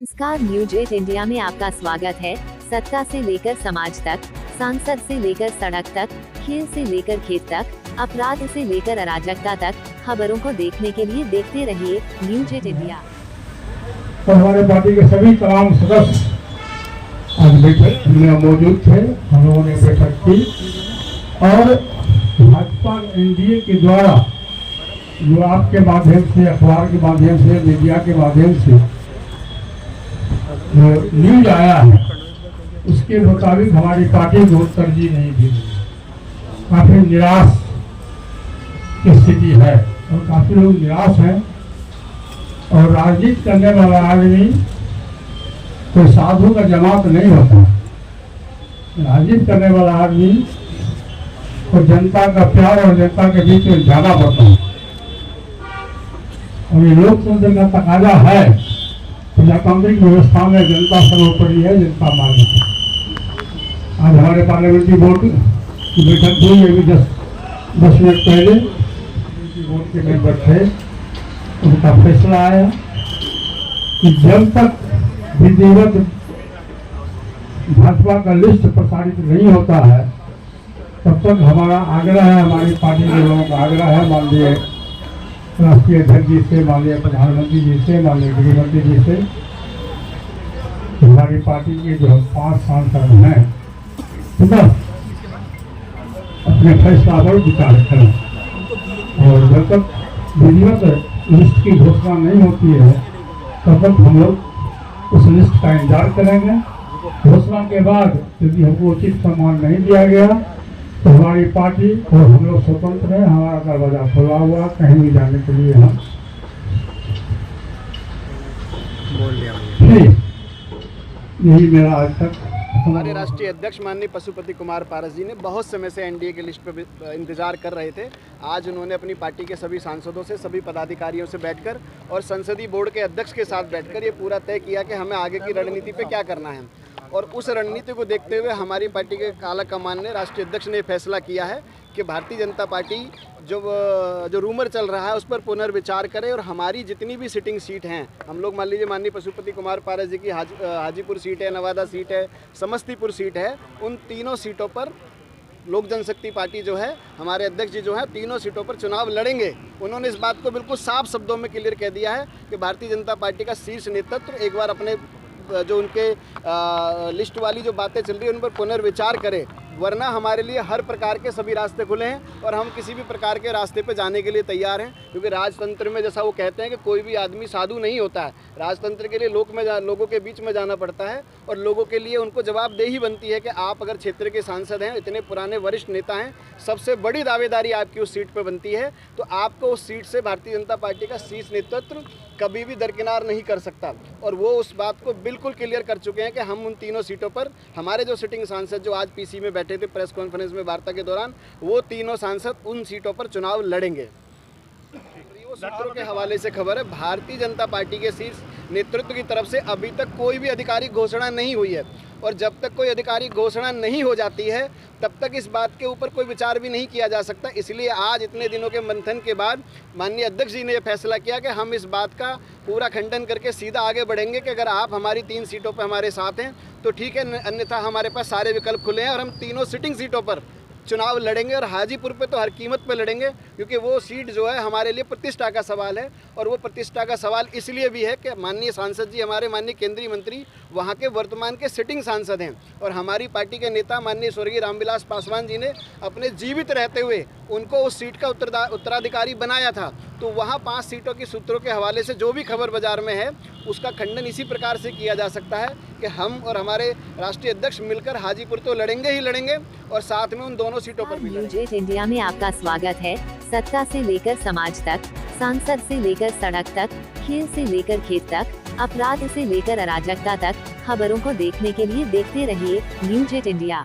नमस्कार, news 8 India में आपका स्वागत है। सत्ता से लेकर समाज तक, सांसद से लेकर सड़क तक, खेल से लेकर खेत तक, अपराध से लेकर अराजकता तक, खबरों को देखने के लिए देखते रहिए न्यूज 8 इंडिया। तो हमारे पार्टी के सभी तमाम सदस्य आज बैठक में मौजूद थे। हम लोगों ने बैठक की और भाजपा एनडीए के द्वारा जो आपके माध्यम से, अखबार के माध्यम से, मीडिया के माध्यम से जो न्यूज आया है उसके मुताबिक हमारी पार्टी को तरजीह नहीं दी। काफी निराश की स्थिति है और काफी लोग निराश हैं। और राजनीति करने वाला आदमी कोई साधु का जमात नहीं होता। राजनीति करने वाला आदमी को जनता का प्यार और जनता के बीच में जाना पड़ता है। और ये लोकतंत्र का तकाजा है। प्रजातांत्रिक व्यवस्था में जनता सर्वोपरि है, जनता मालिक है। आज हमारे पार्लियामेंट्री बोर्ड की बैठक हुई, अभी 10 मिनट पहले बोर्ड के मेंबर थे। उनका फैसला आया कि जब तक विधिवत भाजपा का लिस्ट प्रसारित नहीं होता है तब तक हमारा आग्रह है, हमारी पार्टी के लोगों का आग्रह है, माननीय राष्ट्रीय अध्यक्ष जी से, माननीय प्रधानमंत्री जी से, माननीय गृहमंत्री जी से, हमारी पार्टी के जो 5 सांसद हैं अपने फैसला पर विचार करें। और जब तक विधिवत लिस्ट की घोषणा नहीं होती है तब तक हम लोग उस लिस्ट का इंतजार करेंगे। घोषणा के बाद यदि हमको उचित सम्मान नहीं दिया गया तो हमारी पार्टी और हम लोग स्वतंत्र है, हमारा दरवाजा खुला हुआ, कहीं भी जाने के लिए हम यही मेरा आज तक। हमारे राष्ट्रीय अध्यक्ष माननीय पशुपति कुमार पारस जी ने बहुत समय से एनडीए के लिस्ट पर इंतजार कर रहे थे। आज उन्होंने अपनी पार्टी के सभी सांसदों से, सभी पदाधिकारियों से बैठकर और संसदीय बोर्ड के अध्यक्ष के साथ बैठकर ये पूरा तय किया कि हमें आगे की रणनीति पे क्या करना है। और उस रणनीति को देखते हुए हमारी पार्टी के काला कमान ने, राष्ट्रीय अध्यक्ष ने फैसला किया है कि भारतीय जनता पार्टी जो रूमर चल रहा है उस पर पुनर्विचार करे और हमारी जितनी भी सिटिंग सीट हैं, हम लोग मान लीजिए माननीय पशुपति कुमार पारस जी की हाजीपुर सीट है, नवादा सीट है, समस्तीपुर सीट है, उन तीनों सीटों पर लोक जनशक्ति पार्टी जो है, हमारे अध्यक्ष जी जो है, तीनों सीटों पर चुनाव लड़ेंगे। उन्होंने इस बात को बिल्कुल साफ शब्दों में क्लियर कह दिया है कि भारतीय जनता पार्टी का शीर्ष नेतृत्व एक बार अपने जो उनके लिस्ट वाली जो बातें चल रही है उन पर पुनर्विचार करे, वरना हमारे लिए हर प्रकार के सभी रास्ते खुले हैं और हम किसी भी प्रकार के रास्ते पे जाने के लिए तैयार हैं। क्योंकि राजतंत्र में जैसा वो कहते हैं कि कोई भी आदमी साधु नहीं होता है। राजतंत्र के लिए लोगों के बीच में जाना पड़ता है और लोगों के लिए उनको जवाबदेही बनती है कि आप अगर क्षेत्र के सांसद हैं, इतने पुराने वरिष्ठ नेता हैं, सबसे बड़ी दावेदारी आपकी उस सीट पर बनती है, तो आपको उस सीट से भारतीय जनता पार्टी का शीर्ष नेतृत्व कभी भी दरकिनार नहीं कर सकता। और वो उस बात को बिल्कुल क्लियर कर चुके हैं कि हम उन तीनों सीटों पर, हमारे जो सिटिंग सांसद जो आज पीसी में बैठे थे प्रेस कॉन्फ्रेंस में वार्ता के दौरान, वो तीनों सांसद उन सीटों पर चुनाव लड़ेंगे। सूत्रों के हवाले से खबर है, भारतीय जनता पार्टी के शीर्ष नेतृत्व की तरफ से अभी तक कोई भी आधिकारिक घोषणा नहीं हुई है और जब तक कोई आधिकारिक घोषणा नहीं हो जाती है तब तक इस बात के ऊपर कोई विचार भी नहीं किया जा सकता। इसलिए आज इतने दिनों के मंथन के बाद माननीय अध्यक्ष जी ने यह फैसला किया कि हम इस बात का पूरा खंडन करके सीधा आगे बढ़ेंगे कि अगर आप हमारी 3 सीटों पर हमारे साथ हैं तो ठीक है, अन्यथा हमारे पास सारे विकल्प खुले हैं और हम तीनों सिटिंग सीटों पर चुनाव लड़ेंगे। और हाजीपुर पे तो हर कीमत पे लड़ेंगे क्योंकि वो सीट जो है हमारे लिए प्रतिष्ठा का सवाल है। और वो प्रतिष्ठा का सवाल इसलिए भी है कि माननीय सांसद जी, हमारे माननीय केंद्रीय मंत्री वहाँ के वर्तमान के सिटिंग सांसद हैं और हमारी पार्टी के नेता माननीय स्वर्गीय रामविलास पासवान जी ने अपने जीवित रहते हुए उनको उस सीट का उत्तराधिकारी बनाया था। तो वहाँ 5 सीटों की सूत्रों के हवाले से जो भी खबर बाजार में है उसका खंडन इसी प्रकार से किया जा सकता है कि हम और हमारे राष्ट्रीय अध्यक्ष मिलकर हाजीपुर तो लड़ेंगे ही लड़ेंगे और साथ में उन दोनों सीटों पर भी लड़ेंगे। न्यूज 8 इंडिया में आपका स्वागत है। सत्ता से लेकर समाज तक, सांसद से लेकर सड़क तक, खेल से लेकर खेत तक, अपराध से लेकर अराजकता तक, खबरों को देखने के लिए देखते रहिए न्यूज 8 इंडिया।